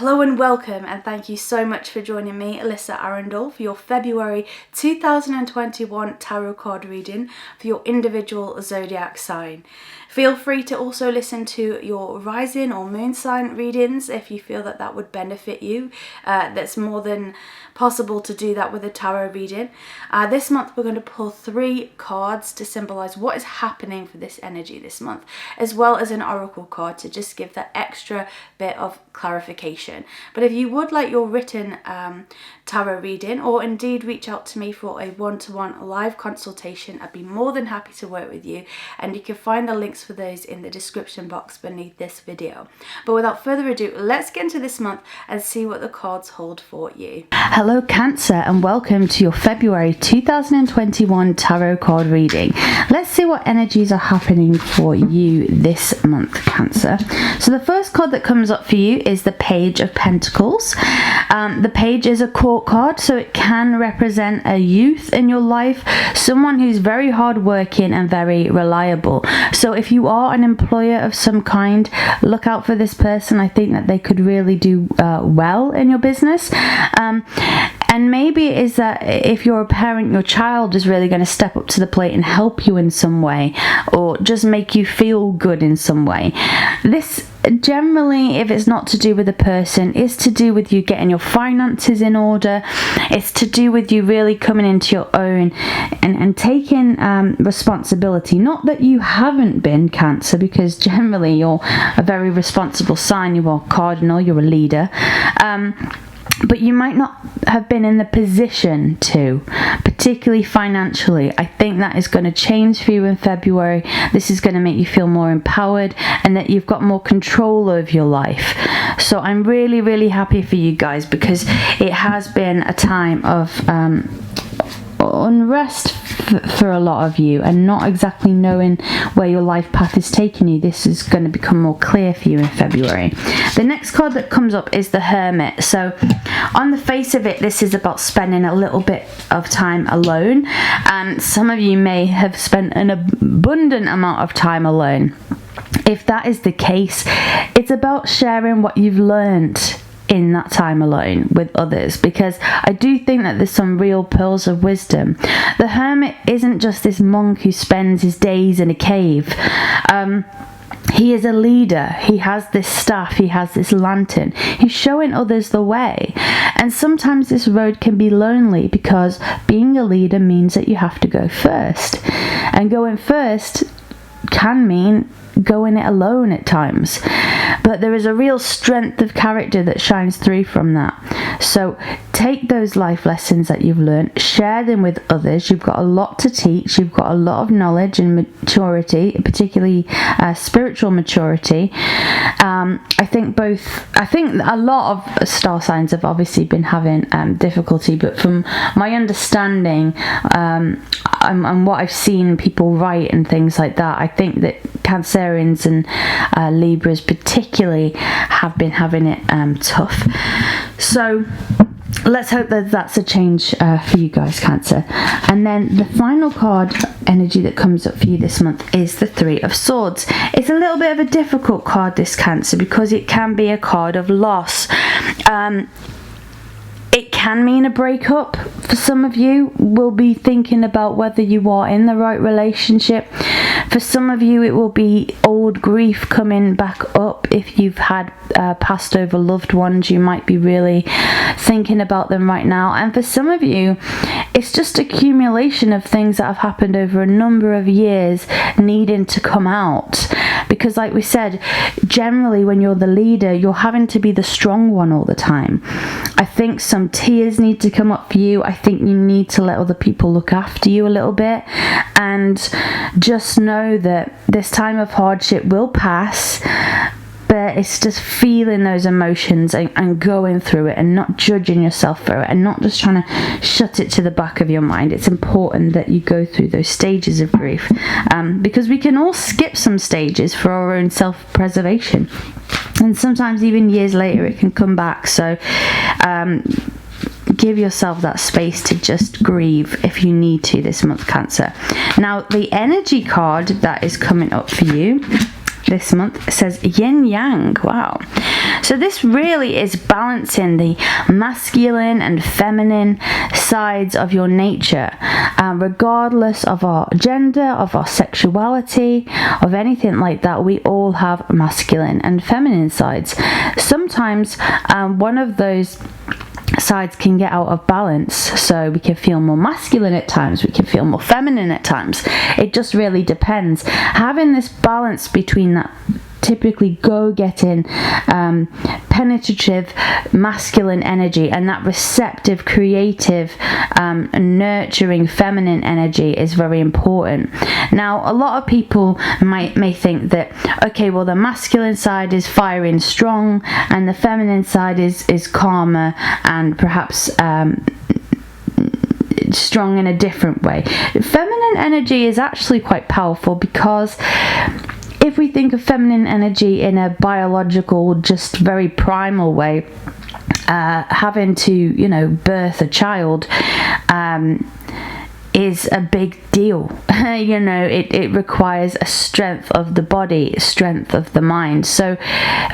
Hello and welcome, and thank you so much for joining me, Alyssa Arundell, for your February 2021 tarot card reading for your individual zodiac sign. Feel free to also listen to your rising or moon sign readings if you feel that that would benefit you. That's more than possible to do that with a tarot reading. This month we're going to pull 3 cards to symbolize what is happening for this energy this month, as well as an oracle card to just give that extra bit of clarification. But if you would like your written tarot reading, or indeed reach out to me for a one-to-one live consultation, I'd be more than happy to work with you, and you can find the links for those in the description box beneath this video. But without further ado, let's get into this month and see what the cards hold for you. Hello Cancer, and welcome to your February 2021 tarot card reading. Let's see what energies are happening for you this month, Cancer. So the first card that comes up for you is the Page of Pentacles. The page is a court card, so it can represent a youth in your life, someone who's very hardworking and very reliable. So if you are an employer of some kind, look out for this person. I think that they could really do well in your business. And maybe it is that if you're a parent, your child is really going to step up to the plate and help you in some way, or just make you feel good in some way. This generally, if it's not to do with a person, is to do with you getting your finances in order. It's to do with you really coming into your own and taking responsibility. Not that you haven't been, Cancer, because generally you're a very responsible sign. You are cardinal, you're a leader. But you might not have been in the position to, particularly financially. I think that is going to change for you in February. This is going to make you feel more empowered and that you've got more control over your life. So I'm really, really happy for you guys, because it has been a time of unrest for a lot of you, and not exactly knowing where your life path is taking you. This is going to become more clear for you in February. The next card that comes up is the Hermit. So on the face of it, this is about spending a little bit of time alone, and some of you may have spent an abundant amount of time alone. If that is the case, it's about sharing what you've learned in that time alone with others, because I do think that there's some real pearls of wisdom. The Hermit isn't just this monk who spends his days in a cave. He is a leader. He has this staff, he has this lantern. He's showing others the way. And sometimes this road can be lonely, because being a leader means that you have to go first. And going first can mean going it alone at times. But there is a real strength of character that shines through from that. So take those life lessons that you've learned, share them with others. You've got a lot to teach. You've got a lot of knowledge and maturity, particularly spiritual maturity. I think a lot of star signs have obviously been having difficulty, but from my understanding and what I've seen people write and things like that, I think that Cancerians and Libras particularly have been having it tough. So let's hope that that's a change for you guys, Cancer. And then the final card energy that comes up for you this month is the Three of Swords. It's a little bit of a difficult card, this, Cancer, because it can be a card of loss. It can mean a breakup. For some of you, will be thinking about whether you are in the right relationship. For some of you, it will be old grief coming back up. If you've had passed over loved ones, you might be really thinking about them right now. And for some of you, it's just accumulation of things that have happened over a number of years needing to come out. Because like we said, generally when you're the leader, you're having to be the strong one all the time. I think some tears need to come up for you. I think you need to let other people look after you a little bit, and just know that this time of hardship will pass. But it's just feeling those emotions and going through it, and not judging yourself for it, and not just trying to shut it to the back of your mind. It's important that you go through those stages of grief, because we can all skip some stages for our own self-preservation, and sometimes even years later it can come back. So give yourself that space to just grieve if you need to this month, Cancer. Now, the energy card that is coming up for you this month says yin yang. Wow. So this really is balancing the masculine and feminine sides of your nature, regardless of our gender, of our sexuality, of anything like that. We all have masculine and feminine sides. Sometimes one of those sides can get out of balance, so we can feel more masculine at times, we can feel more feminine at times. It just really depends. Having this balance between that typically go-getting, penetrative masculine energy and that receptive, creative, nurturing feminine energy is very important. Now, a lot of people may think that, okay, well, the masculine side is firing strong and the feminine side is calmer and perhaps strong in a different way. Feminine energy is actually quite powerful, because if we think of feminine energy in a biological, just very primal way, having to, birth a child is a big deal. It requires a strength of the body, strength of the mind. So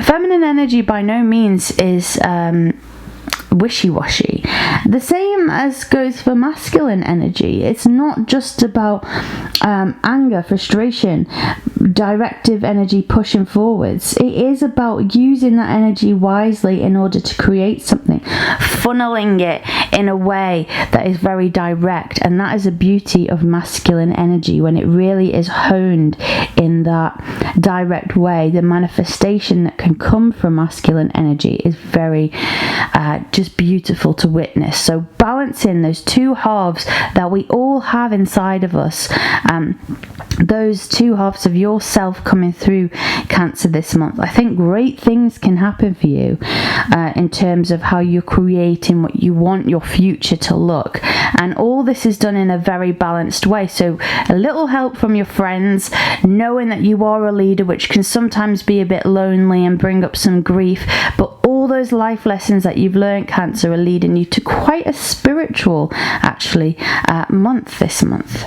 feminine energy by no means is wishy-washy. The same as goes for masculine energy. It's not just about anger, frustration, directive energy pushing forwards. It is about using that energy wisely in order to create something, funneling it in a way that is very direct, and that is the beauty of masculine energy, when it really is honed in that direct way. The manifestation that can come from masculine energy is very just beautiful to witness. So balancing those two halves that we all have inside of us, those two halves of yourself coming through, Cancer, this month, I think great things can happen for you in terms of how you're creating what you want your future to look. And all this is done in a very balanced way. So a little help from your friends, knowing that you are a leader, which can sometimes be a bit lonely and bring up some grief, but all those life lessons that you've learned, Cancer, are leading you to quite a spiritual, actually, month this month.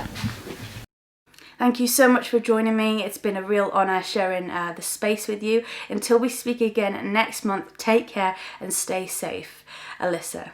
Thank you so much for joining me. It's been a real honour sharing the space with you. Until we speak again next month, take care and stay safe. Alyssa.